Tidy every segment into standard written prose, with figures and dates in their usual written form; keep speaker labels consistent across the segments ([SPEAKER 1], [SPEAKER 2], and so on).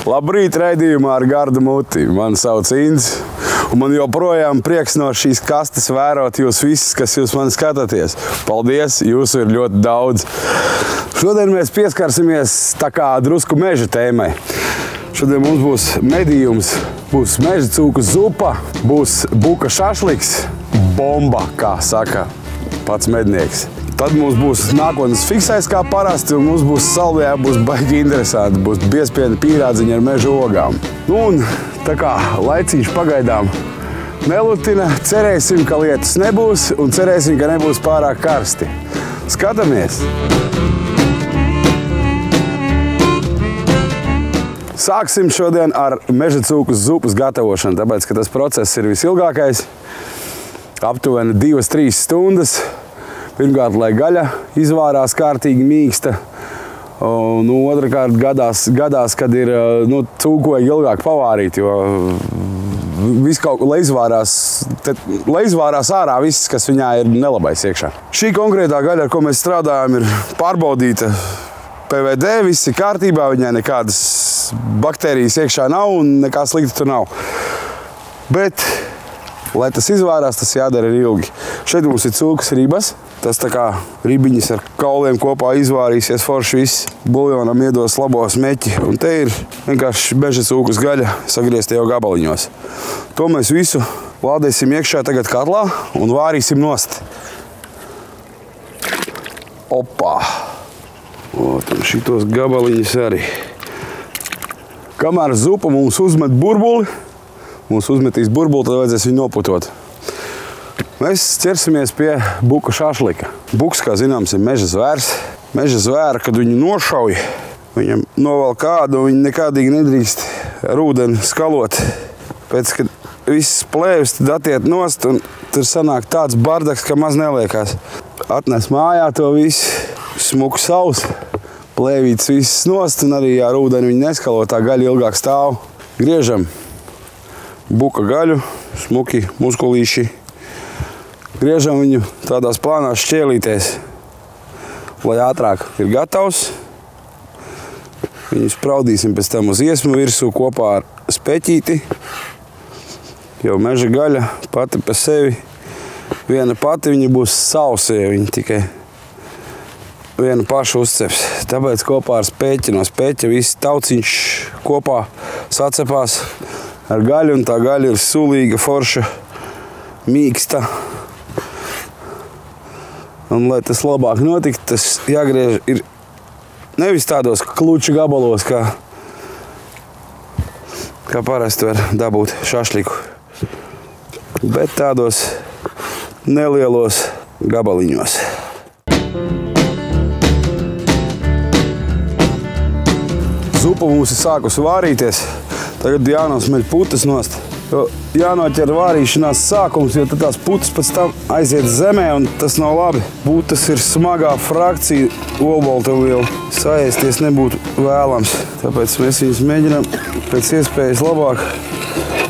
[SPEAKER 1] Labrīt raidījumā ar gardu muti. Mani sauc Inds, un man joprojām prieks no šīs kastes vērot jūs visus, kas jūs mani skatāties. Paldies, jūsu ir ļoti daudz. Šodien mēs pieskarsimies tā kā drusku meža tēmai. Šodien mums būs medījums, būs meža cūku zupa, būs buka šašliks, bomba, kā saka pats mednieks. Tad mums būs nākotnes fiksais kā parasti, un mums būs saldējā, būs baigi interesanti, būs biespieni pīrādziņi ar meža ogām. Un tā kā laiciņš pagaidām nelutina, cerēsim, ka lietas nebūs, un cerēsim, ka nebūs pārāk karsti. Skatāmies! Sāksim šodien ar meža cūku zupas gatavošanu, tāpēc, ka tas process ir visilgākais. Aptuveni 2–3 stundas. Pirmkārt, lai gaļa izvārās kārtīgi mīksta. Otrakārt, gadās, kad ir cūkoji ilgāk pavārīt, jo lai izvārās ārā viss, kas viņā ir nelabais iekšā. Šī konkrētā gaļa, ar ko mēs strādājam, ir pārbaudīta PVD, viss ir kārtībā, viņai nekādas baktērijas iekšā nav un nekā slikta tur nav. Bet, lai tas izvārās, tas jādara ilgi. Šeit mums ir cūkas ribas. Tas tā kā ribiņas ar kauliem kopā izvārīsies forši viss. Buljonam iedos labo smeķi. Un te ir vienkārši meža cūkas gaļa sagriezta jau gabaliņos. To mēs visu lādēsim iekšā tagad katlā un vārīsim nost. Opā! Un šitos gabaliņus arī. Kamēr zupa mums uzmet burbuli, mums uzmetīs burbuli, tad vajadzēs viņu noputot. Mēs ķersimies pie buka šašlika. Buks, kā zināms, ir meža zvērs. Meža zvēra, kad viņu nošauj, viņam novēl kādu, un viņi nekādīgi nedrīkst ar ūdeni skalot. Pēc, kad viss plēvis, tad attiet nost, un tur sanāk tāds bardaks, ka maz neliekās. Atnes mājā to visu, smuku saus, plēvīts viss nost, un arī ar ūdeni viņi neskalo, tā gaļa ilgāk stāv. Griežam buka gaļu, smuki muskulīši. Griežam viņu tādās plānās šķielītēs, lai ātrāk ir gatavs. Viņu spraudīsim pēc tam uz iesmu virsū kopā ar speķīti. Jo meža gaļa pati pa sevi, viena pati viņa būs sausa, ja viņa tikai viena paša uzceps. Tāpēc kopā ar speķi, no speķa viss tauciņš kopā sacepās ar gaļu, un tā gaļa ir sulīga, forša, mīksta. Un, lai tas labāk notikt, tas jāgriež ir nevis tādos kluču gabalos, kā parasti var dabūt šašliku, bet tādos nelielos gabaliņos. Zupa mums ir sākusi vārīties, tagad jānosmeļ putas nost. Jānoķer vārīšanās sākums, jo tad tās putas pēc tam aiziet zemē, un tas nav labi. Putas ir smagā frakcija, olbaltumviela. Saēsties nebūtu vēlams. Tāpēc mēs viņus mēģinām pēc iespējas labāk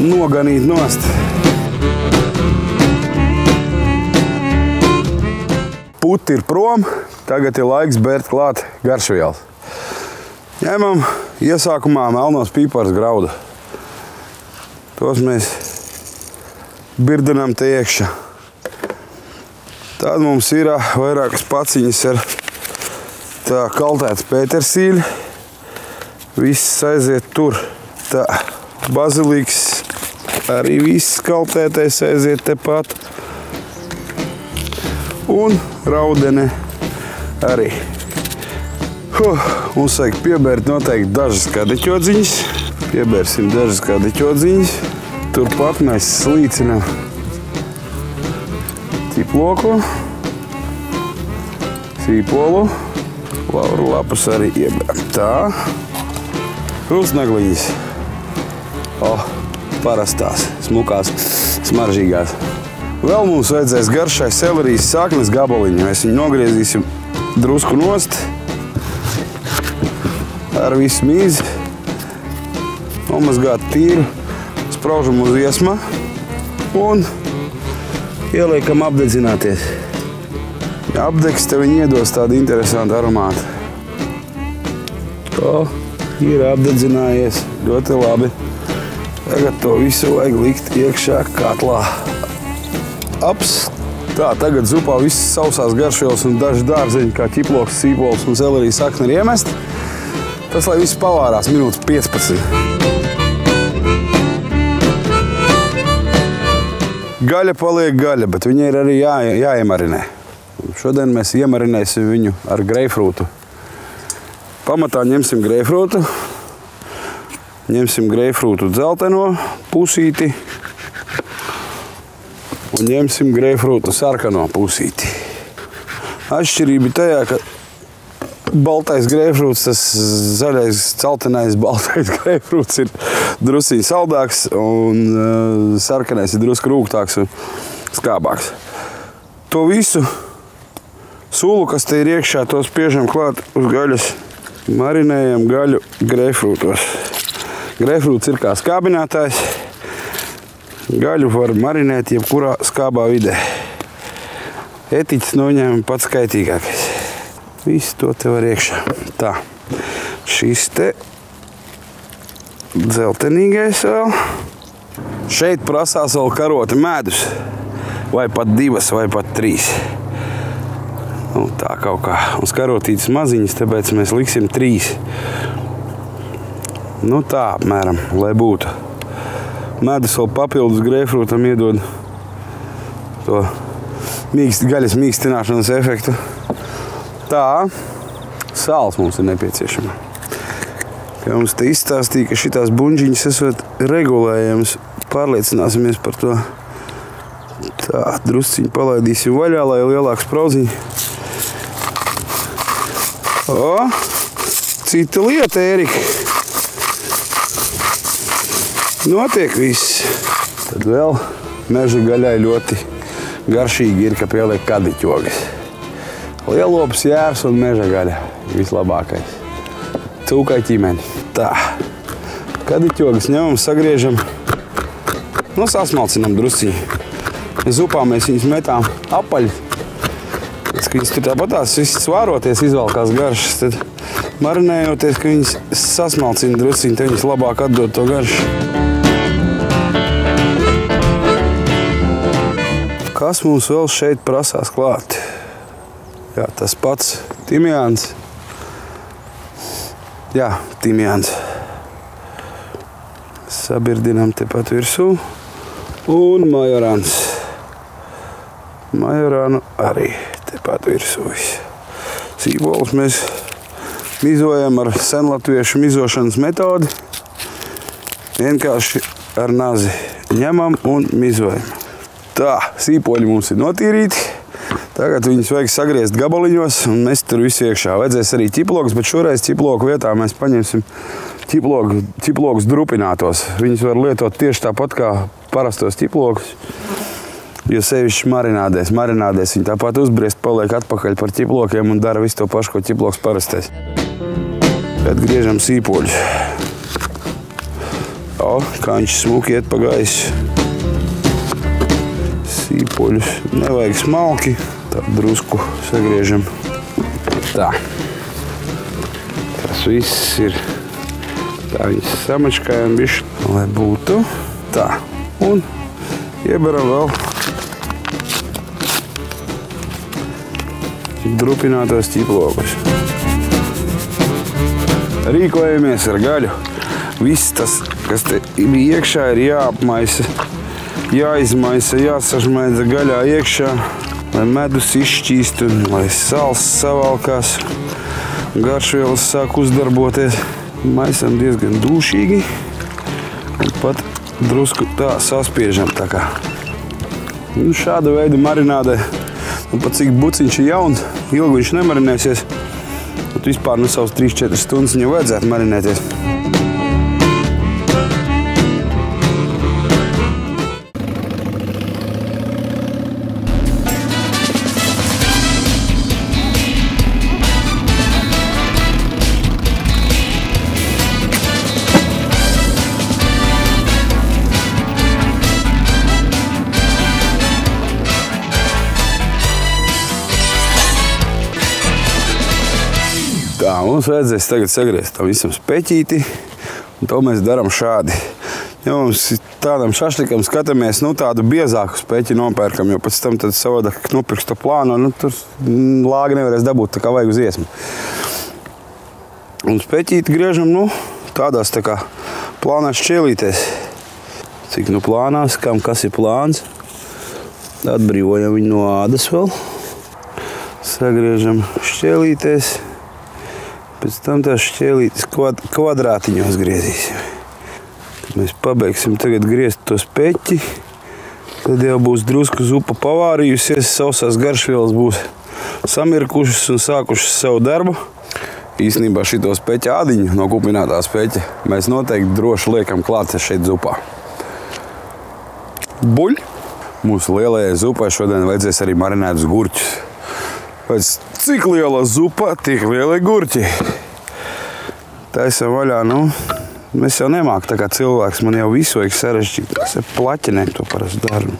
[SPEAKER 1] noganīt nost. Puti ir prom, tagad ir laiks bērt klāt garšvielas. Ņemam iesākumā melnos pīpars graudu. Tos mēs birdinām te iekšā. Tad mums ir vairākas paciņas ar tā kaltēta pētersīļa. Viss aiziet tur. Tā baziliks, arī viss kaltētais aiziet tepat. Un raudene arī. Mums vajag piebērt noteikti dažas kadeķodziņas. Piebērsim dažas kadeķodziņas. Turpat mēs slīcinām ciploku, sīpolu, lauru lapas arī iebēram. Tā. Krustnagliņas. Parastās, smukās, smaržīgās. Vēl mums vajadzēs garšai selerijas saknes gabaliņu. Mēs viņu nogriezīsim drusku nost ar visu mīzi. Nomazgāt tīru, spraužam uz iesma un ieliekam apdedzināties. Apdegs te viņi iedos tādu interesantu aromātu. ir apdedzinājies. Ļoti labi. Tagad to visu vajag likt iekšā katlā. Aps. Tā, tagad zupā visas sausās garšvielas un daži dārzeņi, kā ķiploks, sīpols un selerija sakne ir iemest. Tas, lai viss pavārās minūtes 15. Gaļa paliek gaļa, bet viņa ir arī jāiemarinē. Šodien mēs iemarinēsim viņu ar greifrūtu. Pamatā ņemsim greifrūtu. Ņemsim greifrūtu dzelteno pusīti. Un ņemsim greifrūtu sarkano pusīti. Atšķirība tajā, ka baltais greifrūts, tas zaļais, celtenais, baltais greifrūts ir drusiņi saldāks un sarkanais ir drusku rūgtāks un skābāks. To visu sulu, kas te ir iekšā, to spiežam klāt uz gaļas. Marinējam gaļu greifrūtos. Greifrūts ir kā skābinātājs. Gaļu var marinēt jebkurā skābā vidē. Etiķis noņēma pats skaitīgākais. Visu to te var iekšā. Tā. Šis te dzeltenīgais vēl. Šeit prasās vēl karoti medus. Vai pat 2, vai pat 3. Nu, tā kaut kā. Un karotītes maziņas, tāpēc mēs liksim 3. Nu tā apmēram, lai būtu. Medus vēl papildus greifrūtam iedod to gaļas mīkstināšanas efektu. Tā, sāls mums ir nepieciešama. Kā mums te izstāstīja, ka šitās buņģiņas esot regulējams, pārliecināsimies par to. Tā, drusciņu palaidīsim vaļā, lai lielāks spraudziņi. O, cita lieta, Ērika. Notiek viss. Tad vēl meža gaļai ļoti garšīgi ir, ka pieliek kadiķogas. Lielops, jērs un meža gaļa. Vislabākais. Cūkai ķimeni. Tā. Kadiķogas ņemam, sagriežam. Nu, sasmalcinam drusciņi. Zupā mēs viņus metām apaļi. Kad viņas tur tāpatās viss svāroties, izvalkās garšas, tad marinējoties, ka viņas sasmalcina drusciņi, tad viņas labāk atdod to garšu. Kas mums vēl šeit prasās klāt? Jā, tas pats timjāns. Jā, timjāns. Sabirdinām tepat virsū. Un majorāns. Majorānu arī tepat virsū. Sībolus mēs mizojam ar senlatviešu mizošanas metodi. Vienkārši ar nazi ņemam un mizojam. Tā, sīpoļi mums ir notīrīti. Tagad viņus vajag sagriezt gabaliņos un mest tur visu iekšā. Vajadzēs arī ķiplokus, bet šoreiz ķiploku vietā mēs paņemsim ķiplokus drupinātos. Viņus var lietot tieši tāpat kā parastos ķiplokus, jo sevišķi marinādēs. Marinādēs viņi tāpat uzbriest, paliek atpakaļ par ķiplokiem un dara visu to pašu, ko ķiploks parastais. Tad griežam sīpoļus. O, kā viņš smuki iet pa gaisu. Sīpoļus nevajag smalki, tā drusku sagriežam. Tā. Tas viss ir. Tā viņas samačkājam bišķi, lai būtu. Tā. Un ieberam vēl drupinātos ķiplokus. Rīkojamies ar gaļu. Viss tas, kas te bija iekšā, ir jāapmaisa. Jāizmaisa, jāsažmaidza gaļā iekšā, lai medus izšķīst un lai sāls savalkās, garšvielas sāk uzdarboties. Maisam diezgan dūšīgi un pat drusku tā saspiežam tā kā. Nu, šāda veida marinādē, un pat cik buciņš ir jauns, ilgi viņš nemarinēsies, bet vispār nu savus 3-4 stundas viņam vajadzētu marinēties. Mums vajadzēs tagad sagriezt tam visam speķīti, un to mēs darām šādi. Ja mums tādam šašlikam skatāmies, tādu biezāku speķi nopērkam, jo pēc tam tad savādāk nopirks to plānu, tur lāgi nevarēs dabūt, tā kā vajag uz iesmu. Un speķīti griežam, tādās tā kā plānās šķielītēs. Cik plānās, kas ir plāns. Atbrīvojam viņu no ādas vēl. Sagriežam šķielītēs. Pēc tam tās šķielītes kvadrātiņos griezīsim. Kad mēs pabeigsim tagad griezt to speķi, tad jau būs drusku zupa pavārījusies, sausās garšvielas būs samirkušas un sākušas savu darbu. Īstenībā šito speķa ādiņu no kupinātā speķa mēs noteikti droši liekam klāt šeit zupā. Buļ! Mūsu lielajai zupai šodien vajadzēs arī marinētus gurķus. Pēc cik liela zupa, tik liela gurķi. Taisam vaļā, mēs jau nemāk tā kā cilvēks, man jau visu vajag sarežģīt. Es ar plaķenēm to parasti daru.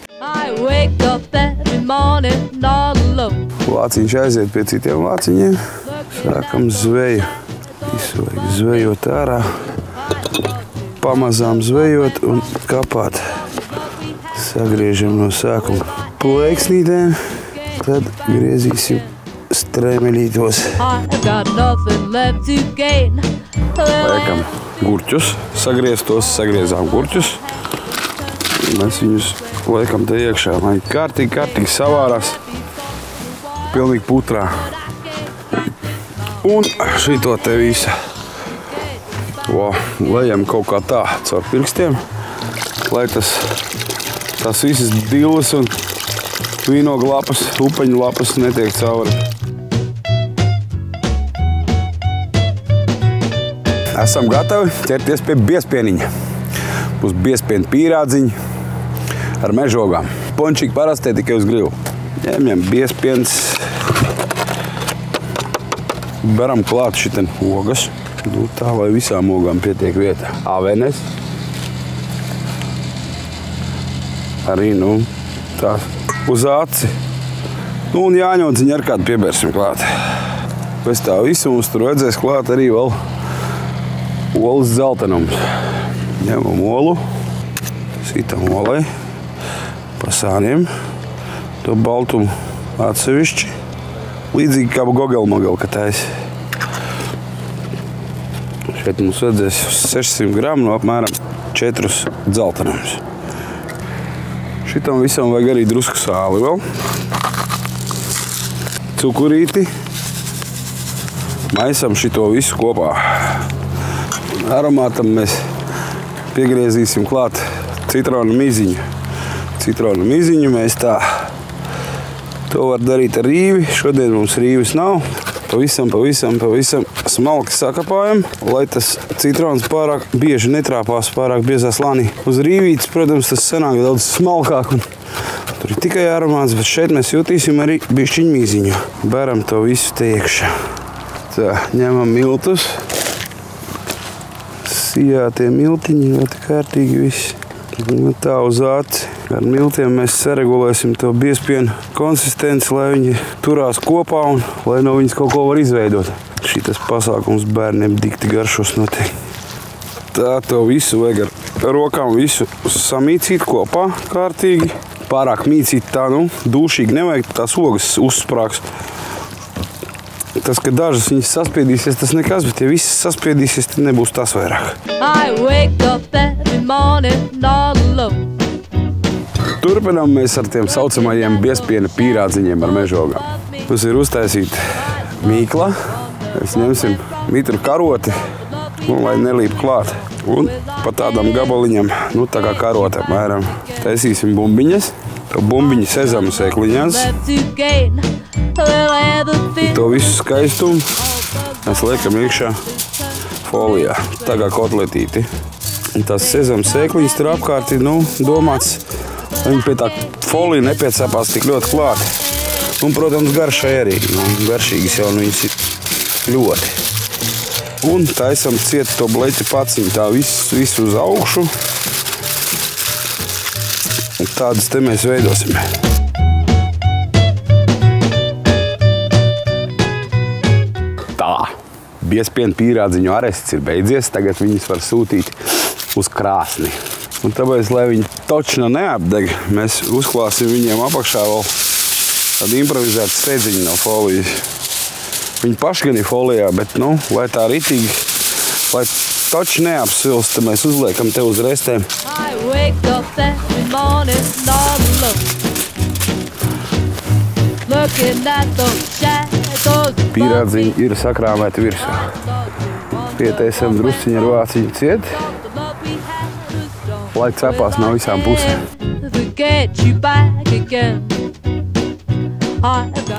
[SPEAKER 1] Vāciņš aiziet pie citiem vāciņiem. Sākam zveju. Visu vajag zvejot ārā. Pamazām zvejot un kapāt. Sagriežam no sākuma plēksnītēm. Tad griezīsim strēmelītos. Liekam gurķus, sagriezām gurķus. Mēs viņus liekam te iekšā, lai kārtīgi savārās, pilnīgi putrā. Un šito te visu lejam kaut kā tā caur pirkstiem, lai tas visas dilles un vīnogu lapas, upeņu lapas netiek cauri. Esam gatavi ķerties pie biezpieniņa. Būs biezpiena pīrādziņi ar mežogām. Pončīgi parastie tikai uz grilu. Ņemjam biezpiens. Beram klāt šitien ogas. Tā, lai visām ogām pietiek vietā. Avenes. Arī, tā uz aci. Un jāņodziņu ar kādu piebērsim klāt. Pēc tā visu mums tur vajadzēs klāt arī vēl olas dzeltenums. Ņemam olu, sitam olai, pa sāniem, to baltumu atsevišķi, līdzīgi kā gogelmogeli, ka taisa. Šeit mums vajadzēs 600 gramu no apmēram 4 dzeltenums. Šitam visam vajag arī drusku sāli vēl, cukurīti, maisam šito visu kopā. Aromātam mēs piegriezīsim klāt citronu miziņu. Citronu miziņu mēs tā. To var darīt ar rīvi. Šodien mums rīvis nav. Pavisam smalki sakapājam, lai tas citrons pārāk bieži netrāpās pārāk biezā slānī. Uz rīvītes, protams, tas sanāk daudz smalkāk. Tur ir tikai aromāts, bet šeit mēs jutīsim arī bišķiņu miziņu. Beram to visu te iekšā. Tā, ņemam miltus. Sijātie miltiņi, ļoti kārtīgi visi. Tā uz aci. Ar miltiem mēs saregulēsim to biezpienu konsistenci, lai viņi turās kopā un lai no viņas kaut ko var izveidot. Šitas pasākums bērniem dikti garšos notiek. Tā to visu vajag ar rokām visu samīcīt kopā kārtīgi. Pārāk mīcīt tā, dūšīgi nevajag, tās ogas uzsprāgs. Tas, ka dažas viņas saspiedīsies, tas nekas, bet ja visas saspiedīsies, tad nebūs tas vairāk. Turpinām mēs ar tiem saucamajiem biezpiena pīrādziņiem ar mežogām. Mums ir uztaisīta mīkla. Mēs ņemsim mitru karoti, lai nelīp klāt. Un pa tādam gabaliņam, tā kā karote apmēram, taisīsim bumbiņas. To bumbiņu sezamu sēkliņās. To visu skaistumu mēs liekam iekšā folijā, tā kā kotletīti. Un tās sezamu sēkliņas tur apkārt ir domāts, lai viņi pie tā folija nepiecāpās tik ļoti klāt. Un, protams, garšai arī. Garšīgas jau viņas ir ļoti. Un taisam ciet to bleķa paciņu, tā visu uz augšu. Un tādas te mēs veidosim. Tā, Biezpiena pīrādziņu arests ir beidzies, tagad viņas var sūtīt uz krāsni. Un tāpēc, lai viņi točna neapdeg, mēs uzklāsim viņiem apakšā vēl tādu improvizētu stedziņu no folijas. Viņi paši gan ir folijā, bet, nu, lai tā ritīgi, lai toči neapsilst, tad mēs uzliekam te uz restēm. Pīrādziņi ir sakrāmēti virsū. Pietaisam drusciņu ar vāciņu ciet, lai cepās no visām pusēm.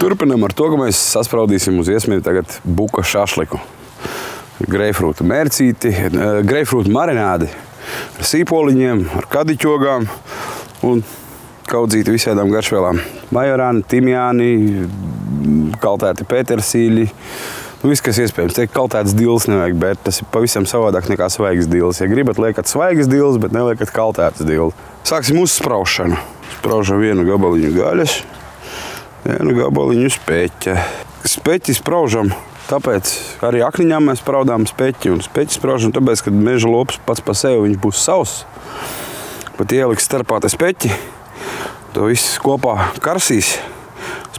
[SPEAKER 1] Turpinam ar to, ka mēs saspraudīsim uz iesmini tagad buka šašliku. Greifrūta mērcīti, greifrūta marinādi ar sīpoliņiem, ar kadiķogām un kaudzīti visādām garšvēlām. Majorāni, timjāni, kaltēti petersīļi, nu viss, kas iespējams. Tiek kaltēts dils nevajag, bet tas ir pavisam savādāk nekā svaigas dils. Ja gribat, liekat svaigas dils, bet neliekat kaltētas dils. Sāksim uzspraušanu. Spraužam vienu gabaliņu gaļas, vienu gabaliņu speķa. Speķi spraužam, tāpēc arī akniņām mēs spraudām speķi. Un speķi spraužam tāpēc, kad meža lops pats pa sevi viņš būs sauss. Pat ieliks starpā te speķi, to viss kopā karsīs.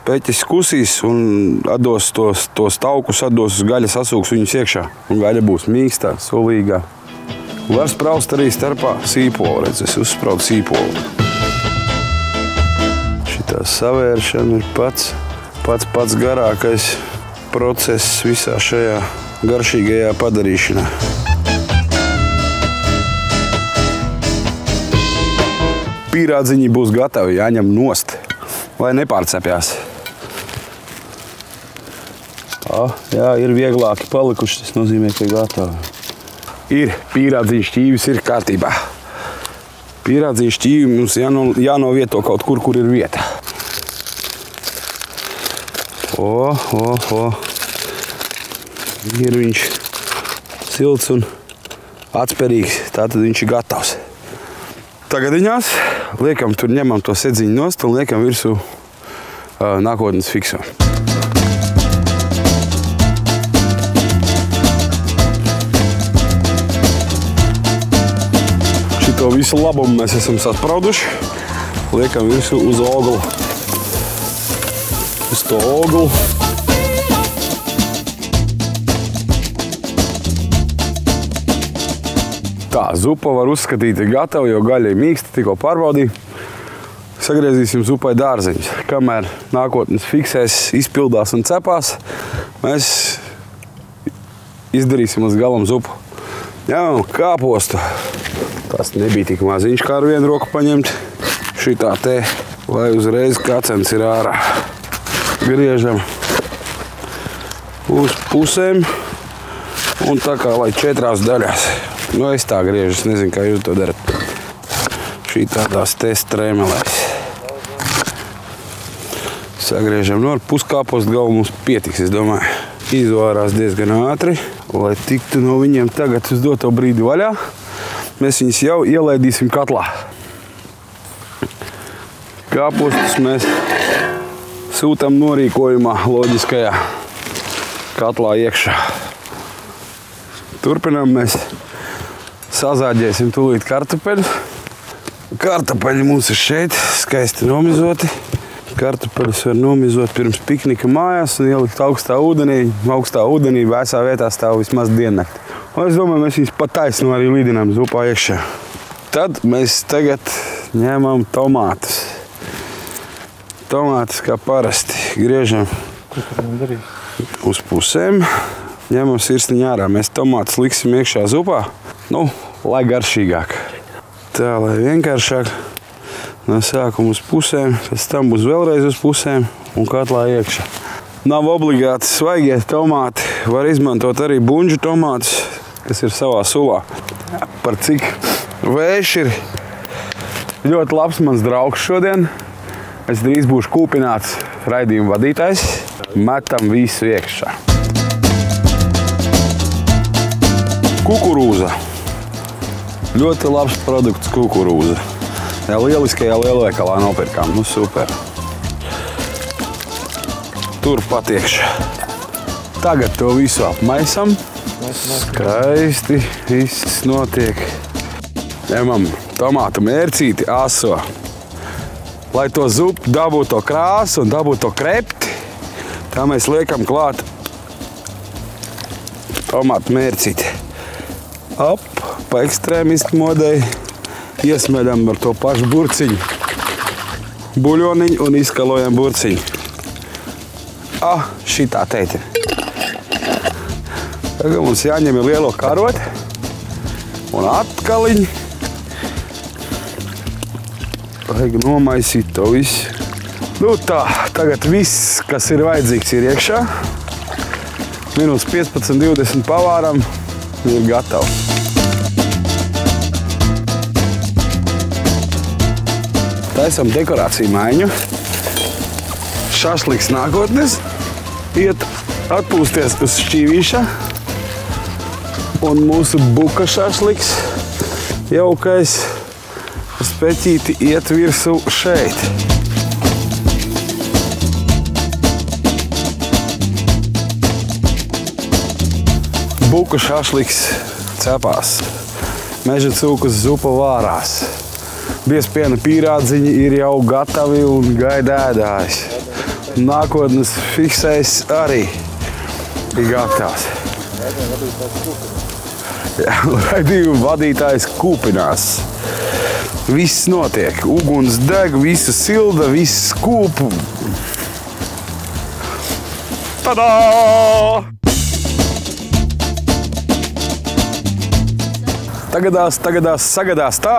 [SPEAKER 1] Speķis kusīs un atdos tos taukus, atdos uz gaļas asūks viņus iekšā. Un gaļa būs mīkstā, sulīgā. Var spraust arī starpā sīpolu, redz, es uzspraudu sīpolu. Šitā savēršana ir pats garākais process visā šajā garšīgajā padarīšanā. Pīrādziņi būs gatavi, jāņem nost, lai nepārcepjās. Jā, ir vieglāki palikuši, tas nozīmē, ka ir gatavi. Ir, pīrādziņu šķīvis ir kārtībā. Pīrādziņu šķīvi mums jānovieto kaut kur, kur ir vieta. Ir viņš silts un atspērīgs, tātad viņš ir gatavs. Tagadiņās liekam, tur ņemam to sedziņu nost un liekam virsū nākotnes fikso. Šito visu labumu mēs esam sasprauduši. Liekam virsū uz oglu. Uz to oglu. Tā, zupa var uzskatīt ir gatava, jo gaļa ir mīksta, tikko pārbaudīja. Sagriezīsim zupai dārzeņus. Kamēr nākotnes fiksēs, izpildās un cepās, mēs izdarīsim līdz galam zupu. Ņemam kāpostu. Tas nebija tik maziņš, kā ar vienu roku paņemt. Šitā te, lai uzreiz kacens ir ārā. Griežam uz pusēm un tā kā lai 4 daļās. Nu, es tā griežu, es nezinu, kā jūs to darat. Šī tādās te strēmelēs. Sagriežam, nu ar puskāpostu galu mums pietiks, es domāju. Izvārās diezgan ātri, lai tiktu no viņiem tagad uz doto brīdi vaļā. Mēs viņus jau ielaidīsim katlā. Kāpostus mēs sūtam norīkojumā loģiskajā katlā iekšā. Turpinām mēs sazāģēsim tūlīt kartupeļus. Kartupeļi mums ir šeit, skaisti nomizoti. Kartupeļus var nomizot pirms piknika mājās un ielikt augstā ūdenī. Augstā ūdenī vēsā vietā stāv vismaz diennakti. Un es domāju, mēs viņus pataisnu arī lidinām zupā iekšā. Tad mēs tagad ņemam tomātus. Tomātus kā parasti griežam uz pusēm. Ņemam sirsniņu ārā. Mēs tomātus liksim iekšā zupā. Nu, lai garšīgāk. Tā, lai vienkāršāk. No sākuma uz pusēm, pēc tam būs vēlreiz uz pusēm un katlā iekšā. Nav obligāti svaigie tomāti. Var izmantot arī buņģu tomātus, kas ir savā sulā. Par cik vējš ir ļoti labs mans draugs šodien. Es drīz būšu kūpināts raidījuma vadītājs. Metam visu iekšā. Kukurūza. Ļoti labs produkts kukurūza. Jā, lieliskajā lielveikalā nopirkām. Nu, super. Tur patiekšu. Tagad to visu apmaisam. Skaisti viss notiek. Ņemam tomātu mērcīti aso. Lai to zupu dabūtu to krāsu un dabūtu to krepti, tā mēs liekam klāt tomātu mērcīti. Ap, pa ekstrēmistu modei iesmeļam ar to pašu burciņu. Buļoniņu un izkalojam burciņu. Šitā teitini. Tagad mums jāņem lielo karoti un atkaliņi. Vajag nomaisīt to visu. Nu tā, tagad viss, kas ir vajadzīgs, ir iekšā. Minūtes 15-20 pavāram ir gatavi. Taisam dekorāciju maiņu. Šašliks nākotnes iet atpūsties uz šķīvīša. Un mūsu buka šašliks jaukais speķīti iet virsū šeit. Buka šašliks cepās. Meža cūkas zupa vārās. Biezpiena pīrādziņi ir jau gatavi un gaida ēdājs. Nākotnes fiksējs arī ir gatavs. Raidījuma vadītājs kūpinās. Viss notiek. Uguns deg, visu silda, viss kūpu. Tadā! Sagadās tā,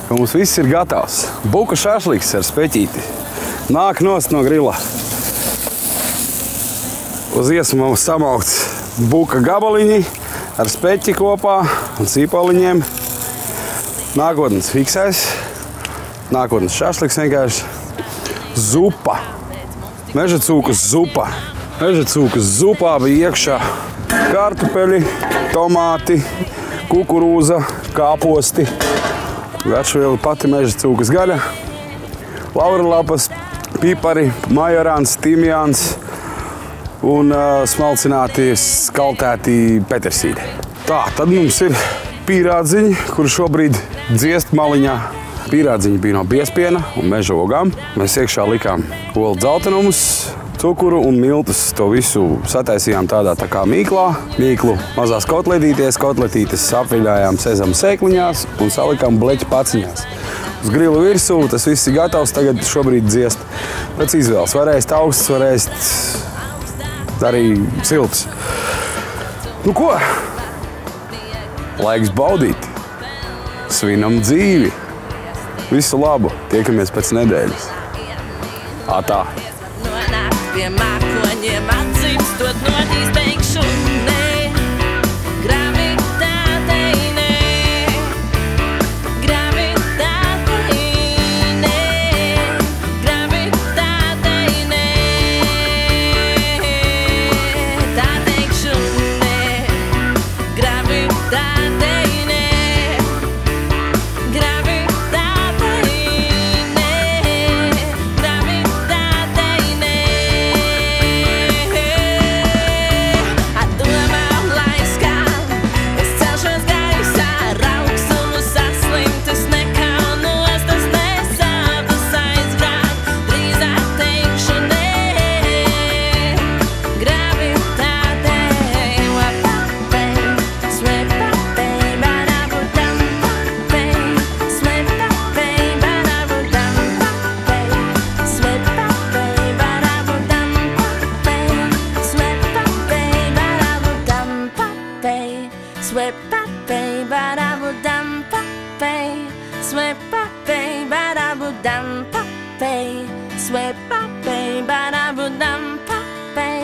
[SPEAKER 1] ka mums viss ir gatavs. Buka šašliks ar speķīti. Nāk nost no grila. Uz iesmu samaukts buka gabaliņi ar speķi kopā un cīpaliņiem. Nākotnes fiksēs. Nākotnes šašliks vienkārši. Zupa. Meža cūkas zupa. Meža cūkas zupā bija iekšā kartupeļi, tomāti, kukurūza, kāposti, garšviela pati meža cūkas gaļa, lauralapas, pipari, majorāns, timjāns un smalcināti skaltēti petersīļi. Tā, tad mums ir pīrādziņi, kur šobrīd dziest maliņā. Pīrādziņi bija no biezpiena un meža ogām. Mēs iekšā likām olu dzeltenumus, cukuru un miltus. To visu sataisījām tādā tā kā mīklā. Mīklu mazās kotletītes apviļājām sezama sēkliņās un salikām bleķa paciņās. Uz grilu virsū tas viss ir gatavs, tagad šobrīd dziest. Pēc izvēles var ēst augsts, var ēst arī silts. Nu ko? Laiks baudīt. Svinam dzīvi. Visu labu. Tiekamies pēc nedēļas. Atā. Pie mākoņiem atzīstot nodīs teikšu nē. Gravitātei nē. Gravitātei nē. Gravitātei nē. Tā teikšu nē. Gravitātei nē.
[SPEAKER 2] Sweat, baby, but I would dump, baby.